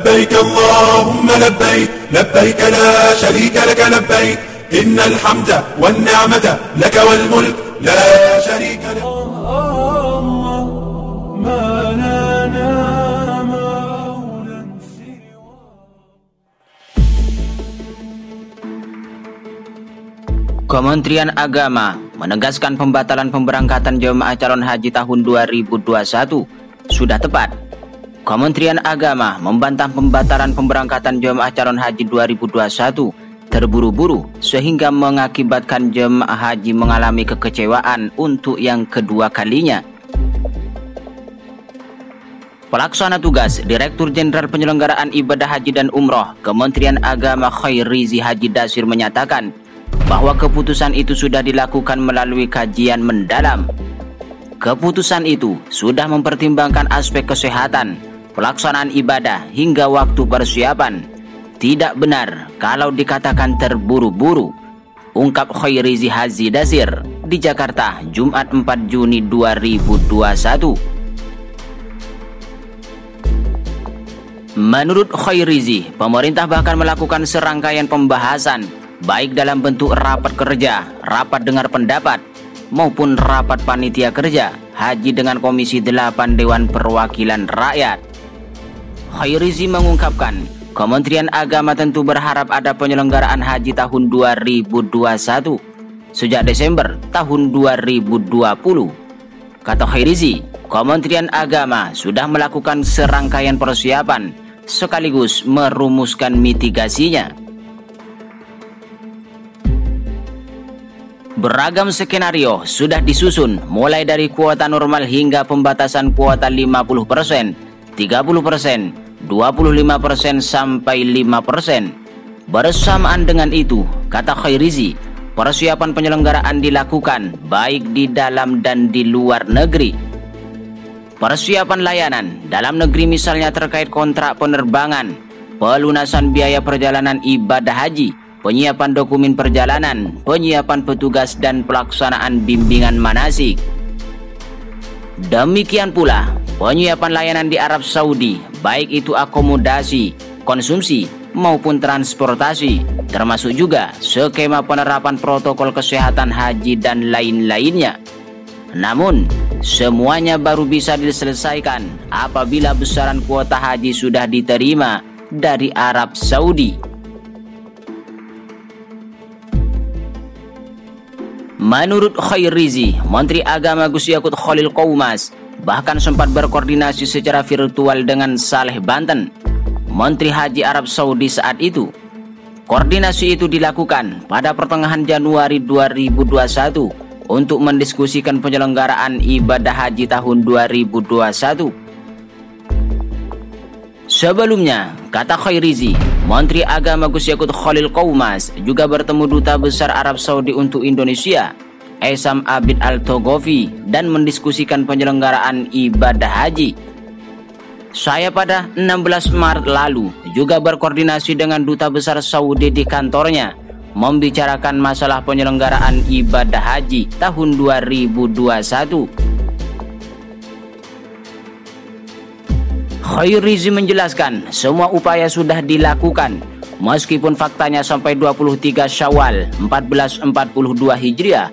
لبيك اللهم لبيك لبيك لا شريك لك لبيك إن الحمد والنعمة لك والملك لا شريك لك. ما لنا مولى سوى. Kementerian Agama menegaskan pembatalan pemberangkatan jemaah calon haji tahun 2021 sudah tepat. Kementerian Agama membantah pembatalan pemberangkatan jemaah calon haji 2021 terburu-buru sehingga mengakibatkan jemaah haji mengalami kekecewaan untuk yang kedua kalinya. Pelaksana tugas Direktur Jenderal Penyelenggaraan Ibadah Haji dan Umroh Kementerian Agama Khairizi Haji Dasir menyatakan bahwa keputusan itu sudah dilakukan melalui kajian mendalam. Keputusan itu sudah mempertimbangkan aspek kesehatan, pelaksanaan ibadah hingga waktu persiapan. Tidak benar kalau dikatakan terburu-buru, ungkap Khairizi Haji Dasir di Jakarta Jumat 4 Juni 2021. Menurut Khairizi, pemerintah bahkan melakukan serangkaian pembahasan baik dalam bentuk rapat kerja, rapat dengar pendapat, maupun rapat panitia kerja haji dengan Komisi 8 Dewan Perwakilan Rakyat. Khairizi mengungkapkan, Kementerian Agama tentu berharap ada penyelenggaraan haji tahun 2021 sejak Desember tahun 2020. Kata Khairizi, Kementerian Agama sudah melakukan serangkaian persiapan sekaligus merumuskan mitigasinya. Beragam skenario sudah disusun mulai dari kuota normal hingga pembatasan kuota 50%, 30%, 25% sampai 5%. Bersamaan dengan itu, kata Khairizi, persiapan penyelenggaraan dilakukan baik di dalam dan di luar negeri. Persiapan layanan dalam negeri misalnya terkait kontrak penerbangan, pelunasan biaya perjalanan ibadah haji, penyiapan dokumen perjalanan, penyiapan petugas dan pelaksanaan bimbingan manasik. Demikian pula penyiapan layanan di Arab Saudi, baik itu akomodasi, konsumsi maupun transportasi, termasuk juga skema penerapan protokol kesehatan haji dan lain-lainnya. Namun, semuanya baru bisa diselesaikan apabila besaran kuota haji sudah diterima dari Arab Saudi. Menurut Khairizi, Menteri Agama Gus Yakut Khalil Qaumas bahkan sempat berkoordinasi secara virtual dengan Saleh Banten, Menteri Haji Arab Saudi saat itu. Koordinasi itu dilakukan pada pertengahan Januari 2021 untuk mendiskusikan penyelenggaraan ibadah haji tahun 2021. Sebelumnya, kata Khairizi, Menteri Agama Gus Yakut Khalil Qaumas juga bertemu Duta Besar Arab Saudi untuk Indonesia, Esam Abid Al-Togofi, dan mendiskusikan penyelenggaraan ibadah haji. Saya pada 16 Maret lalu juga berkoordinasi dengan Duta Besar Saudi di kantornya, membicarakan masalah penyelenggaraan ibadah haji tahun 2021. Khairizi menjelaskan semua upaya sudah dilakukan meskipun faktanya sampai 23 Syawal 1442 Hijriah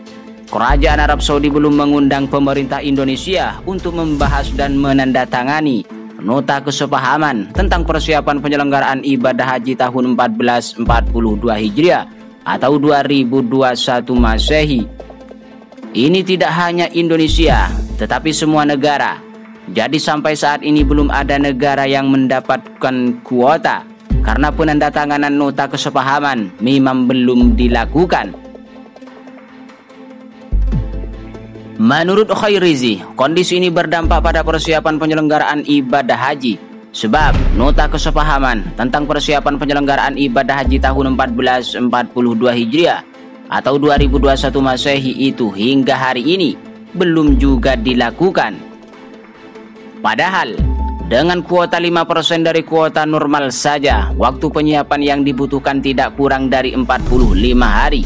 Kerajaan Arab Saudi belum mengundang pemerintah Indonesia untuk membahas dan menandatangani nota kesepahaman tentang persiapan penyelenggaraan ibadah haji tahun 1442 Hijriah atau 2021 Masehi. Ini tidak hanya Indonesia, tetapi semua negara. Jadi sampai saat ini belum ada negara yang mendapatkan kuota karena penandatanganan nota kesepahaman memang belum dilakukan. Menurut Khairizi, kondisi ini berdampak pada persiapan penyelenggaraan ibadah haji. Sebab nota kesepahaman tentang persiapan penyelenggaraan ibadah haji tahun 1442 Hijriah atau 2021 Masehi itu hingga hari ini belum juga dilakukan. Padahal dengan kuota 5% dari kuota normal saja, waktu penyiapan yang dibutuhkan tidak kurang dari 45 hari.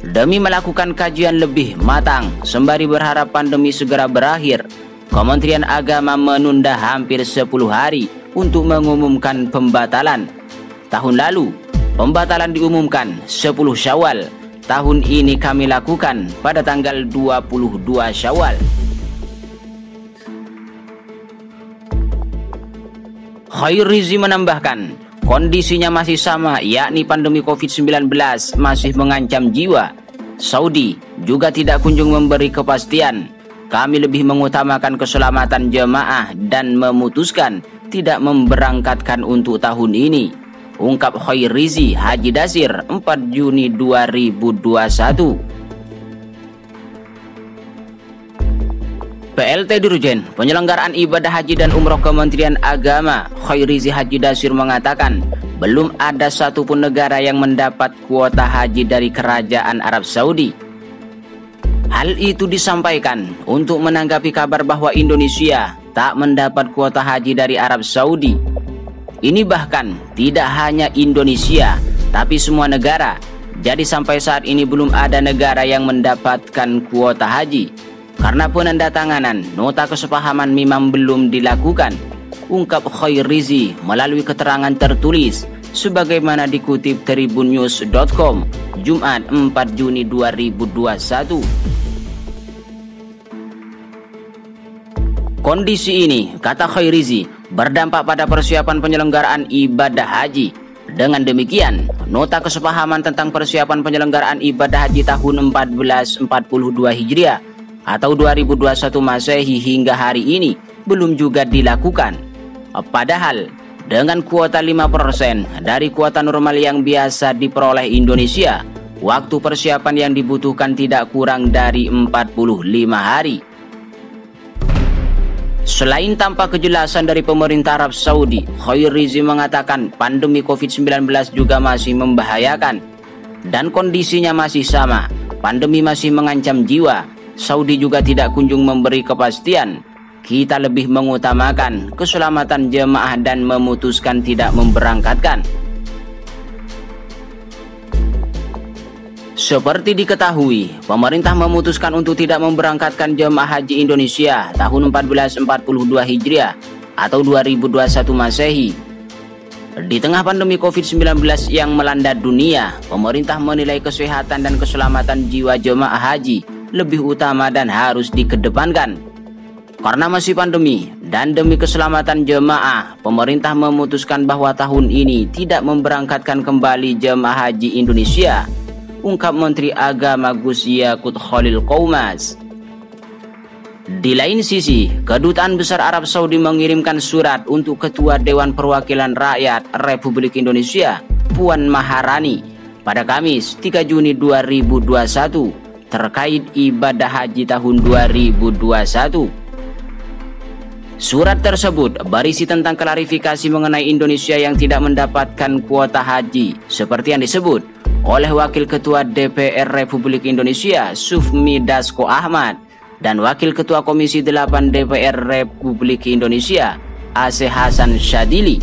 Demi melakukan kajian lebih matang, sembari berharap pandemi segera berakhir, Kementerian Agama menunda hampir 10 hari untuk mengumumkan pembatalan. Tahun lalu, pembatalan diumumkan 10 Syawal. Tahun ini kami lakukan pada tanggal 22 Syawal. Khairizi menambahkan, kondisinya masih sama, yakni pandemi COVID-19 masih mengancam jiwa. Saudi juga tidak kunjung memberi kepastian. Kami lebih mengutamakan keselamatan jemaah dan memutuskan tidak memberangkatkan untuk tahun ini, ungkap Khairizi Haji Dasir 4 Juni 2021. PLT Dirjen Penyelenggaraan Ibadah Haji dan Umroh Kementerian Agama Khairizi Haji Dasir mengatakan, belum ada satupun negara yang mendapat kuota haji dari Kerajaan Arab Saudi. Hal itu disampaikan untuk menanggapi kabar bahwa Indonesia tak mendapat kuota haji dari Arab Saudi. Ini bahkan tidak hanya Indonesia, tapi semua negara. Jadi sampai saat ini belum ada negara yang mendapatkan kuota haji, karena penandatanganan nota kesepahaman memang belum dilakukan, ungkap Khairizi melalui keterangan tertulis sebagaimana dikutip tribunnews.com Jumat 4 Juni 2021. Kondisi ini, kata Khairizi, berdampak pada persiapan penyelenggaraan ibadah haji. Dengan demikian, nota kesepahaman tentang persiapan penyelenggaraan ibadah haji tahun 1442 Hijriah atau 2021 Masehi hingga hari ini belum juga dilakukan. Padahal dengan kuota 5% dari kuota normal yang biasa diperoleh Indonesia, waktu persiapan yang dibutuhkan tidak kurang dari 45 hari. Selain tanpa kejelasan dari pemerintah Arab Saudi, Khairizi mengatakan pandemi COVID-19 juga masih membahayakan dan kondisinya masih sama. Pandemi masih mengancam jiwa. Saudi juga tidak kunjung memberi kepastian. Kita lebih mengutamakan keselamatan jemaah dan memutuskan tidak memberangkatkan. Seperti diketahui, pemerintah memutuskan untuk tidak memberangkatkan jemaah haji Indonesia tahun 1442 Hijriah atau 2021 Masehi. Di tengah pandemi COVID-19 yang melanda dunia, pemerintah menilai kesehatan dan keselamatan jiwa jemaah haji lebih utama dan harus dikedepankan. Karena masih pandemi dan demi keselamatan jemaah, pemerintah memutuskan bahwa tahun ini tidak memberangkatkan kembali jemaah haji Indonesia, ungkap Menteri Agama Gus Yakut Khalil Qoumas. Di lain sisi, Kedutaan Besar Arab Saudi mengirimkan surat untuk Ketua Dewan Perwakilan Rakyat Republik Indonesia, Puan Maharani, pada Kamis 3 Juni 2021 terkait ibadah haji tahun 2021. Surat tersebut berisi tentang klarifikasi mengenai Indonesia yang tidak mendapatkan kuota haji seperti yang disebut oleh Wakil Ketua DPR Republik Indonesia Sufmi Dasko Ahmad dan Wakil Ketua Komisi 8 DPR Republik Indonesia Aceh Hasan Syadili.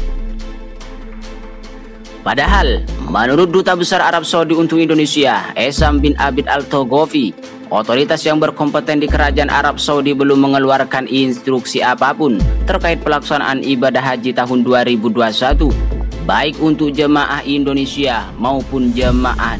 Padahal, menurut Duta Besar Arab Saudi untuk Indonesia, Esam bin Abid Al-Togofi, otoritas yang berkompeten di Kerajaan Arab Saudi belum mengeluarkan instruksi apapun terkait pelaksanaan ibadah haji tahun 2021, baik untuk jemaah Indonesia maupun jemaah